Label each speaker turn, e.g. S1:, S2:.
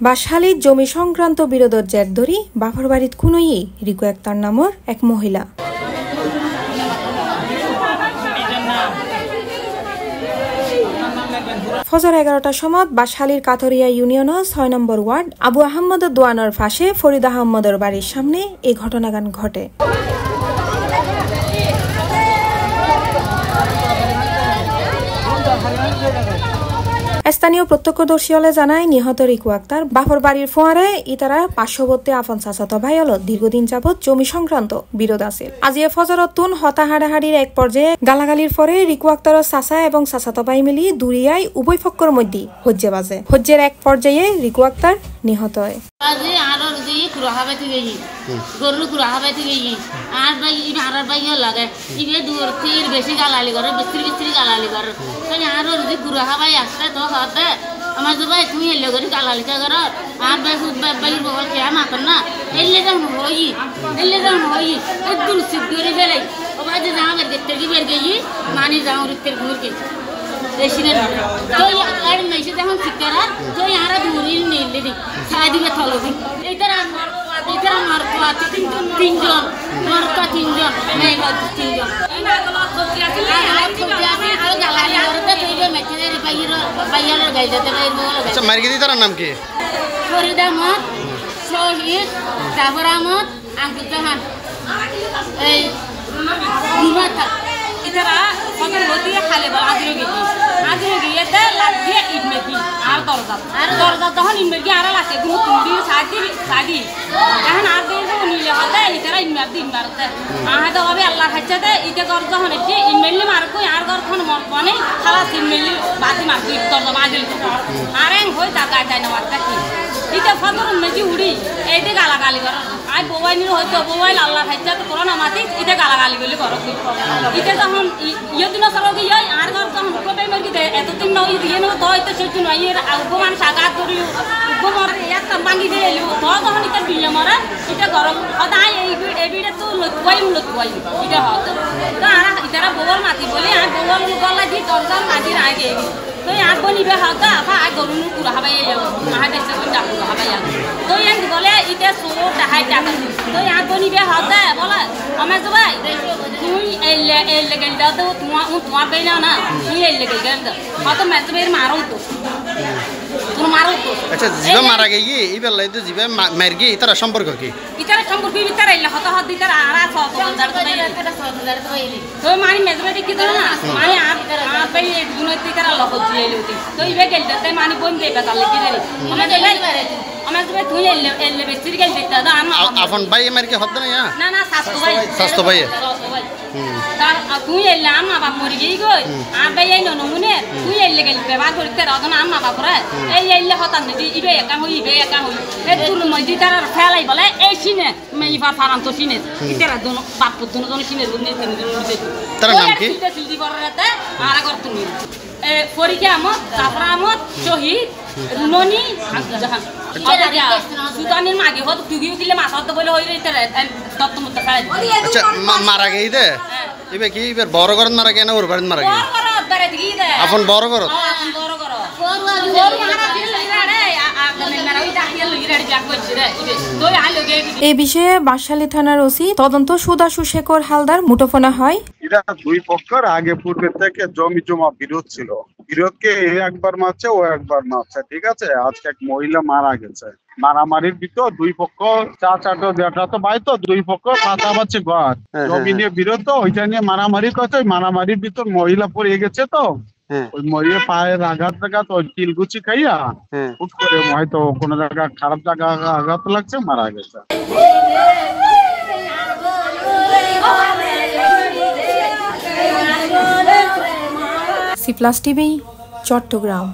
S1: বাঁশখালীর জমি সংক্রান্ত বিরোধের জের ধরি বাপর বাড়িত কুনই রিকু আক্তার নামের এক মহিলা। ফজর 11টার সময় বাঁশখালীর কাথরিয়া ইউনিয়নের 6 নম্বর ওয়ার্ড আবু আহমদের দোয়ানোর ফাঁসে ফরিদ আহমদের বাড়ির সামনে এই ঘটনাগান ঘটে। স্থানীয় প্রত্যক্ষদর্শী হলে জানায় নিহত রিকু আক্তার বাপর বাড়ির ফোয়ারে ইতারা পার্শ্ববর্তী আফন চাচাতো ভাই হল দীর্ঘদিন যাবৎ জমি সংক্রান্ত বিরোধ আছে। আজি ফজরতুন হতা হাড়াহাড়ির এক পর্যায়ে গালাগালির পরে রিকু আক্তারের চাচা এবং চাচাতো ভাই মিলি দুরিয়ায় উভয় পক্ষের মধ্যে হজ্জে বাজে। হজ্জের এক পর্যায়ে রিকু আক্তার নিহত হয়।
S2: আমার তো ভাই তুমি এলে করে গালালিকা কর আর ভাই খুব বাইর বল খেয়া মাতন না এলে যাও হই একদম সিদ্ধ করে ফেলে ও ভাই যে যাও দেখতে কি বের গই মানি যাও রিতের ঘুর কে এসিনে তো আর মেসে যখন শিকারা তো ইয়ারা দূরিল নিলে দি ছাই দিবে থলবি এইটার আমার পাতি তিনজন মারতা তিনজন নাই বাদ তিনজন না গলা খোঁজ আছে আর গালালি করতে তুইবে মেচে রে বাইয়ালের গাইতে বাইর বল
S3: আচ্ছা মারগিদি তার নাম কি?
S2: ফরিদ আহমদ, শহীদ, জাফর আহমদ, আঙ্কুর জাহান। এই দুমাতা ইতারা কত লদিয়ে খালে বল আদিরে গিয়েতে লাগিয়ে ইট মেকি আর দরজা তখন ইট মেকি আর লাগে গুলো তুলি সাদি এখন আর দিয়ে নিলে হতে ইতারা ইট দিন মারতে আহাতে হবে আল্লাহ খাইছাতে ইতে দরজা যখন এসে ইট মেলি মারকো আর গরখন মনে খালাস ইট মেলি বাতি মারতে দরজা মাগিল আর এং হই টাকা চাই না মারতে কি ইতে ফদর মেজি উড়ি এইতে গালাগালি কর আই মোবাইল হয়তো মোবাইল আল্লাহ খাইছাতে করোনা মাতি ইতে গালাগালি গলি করো ইতে তখন ইয়দিন সরগে ইয় আর গর তখন কবে মরি দে এতদিন নই দিয়ে ন তো ইতে সেটি নই এর আগমান সাগা করি গোমর একটা ভাঙি দিলু তো তখন ইতে বিলে মরা ইতে গরম সদাই এই বিড়ে তো লতওয়াই ইতে হতো তো আর ইতারা বগল মাতি বলি আর বগল গলা দি দরজা মাটি রাগে তো আর বনিবে হতো আফা আর গরু পুরা হাবাই মাহা দেশে তো যাবো হাবাই তো ইয়াং বলে ইতে সো দাহাই টাকা তো আর বনিবে হতো বলে আমার তো ভাই তুই এলে গেল দাও তো তোমার বেই না তুই এলে গেল দাও হতো মেজ বের মারো তো তুমি মারো তো
S3: আচ্ছা জিবা মারা গই এই বেলাই তো জিবা মার গই ইতারা সম্পর্ক কি ইতারা
S2: সম্পর্ক ইতারা ইলা হতো হত ইতারা আর 6000 তো বাইলি তো মানি মেজ বেটি কি ধর না মানি আর বেই গুণতি ইতারা লহত দিলেতি তো ইবে গেল দাও মানি বন দেবা তালে কি রে আমি দেলাই পারে আমার তো তুই এলে বেস্তির গেল দিতা দা
S3: আপন ভাই মার কি হত না
S2: না সাস্তো ভাই তার তুই এলে আম্মা বাপ মরি গই গই আর ভাই এই নমুনে তুই এলে গেল ব্যবহার করতে রাজন আম্মা বাপ রে এই এলে হতান দি ইবে একা হই এ তুল মজি তার ফেলাই বলে এই সিনে মেই ফারাম তো সিনে ইতেরা দোনো বাপ দোনো সিনে রুনে
S3: তার নাম কি
S2: সিলদি বড়রাতে আর আগর তুমি ফরিকা আহমদ জাফর আহমদ শহীদ রুননি আঙ্কুর জাহান সুতানির মাগে হত তুগিও দিলে মাছ হত বলে হই ইতেরা তত্ত্ব মত খাই
S3: আচ্ছা মারা গই দে ইবে কি ইবে বড় করন মারা গে না ওর বাড়িতে মারা গে
S2: বড় করত দারে দি দে
S3: আপন বড় করত
S2: আপন বড় করত বড় মারা দিল ইরারে আগনে মারা ওই দাহিয়া লইরারে জাক কইছে রে ইবে তোই আলোগে
S1: এই বিষয়ে বাঁশখালী থানার ওসি তদন্ত সুদাসু শেখর হালদার মুঠোফোনা হয়।
S4: এটা দুই পক্ষের আগে পূর্বে থেকে জমি জমা বিরোধ ছিল, বিরোধকে একবার মারছে ও একবার মারছে, ঠিক আছে। আজকে এক মহিলা মারা গেছে, মারামারির ভিতর দুই পক্ষ চাচাটো জ্যাঠাতো ভাই তো দুই পক্ষ মাথা পাচ্ছে ঘর জমি নিয়ে বিরোধ, তো ওইটা নিয়ে মারামারি করছে। ওই মারামারির ভিতর মহিলা পড়ে গেছে, তো ওই মহিলা পায়ের আঘাত ওই কিলগুচি খাইয়া হুট করে হয়তো কোনো জায়গা খারাপ জায়গা আঘাত লাগছে, মারা গেছে।
S1: C plus TV, Chittagong.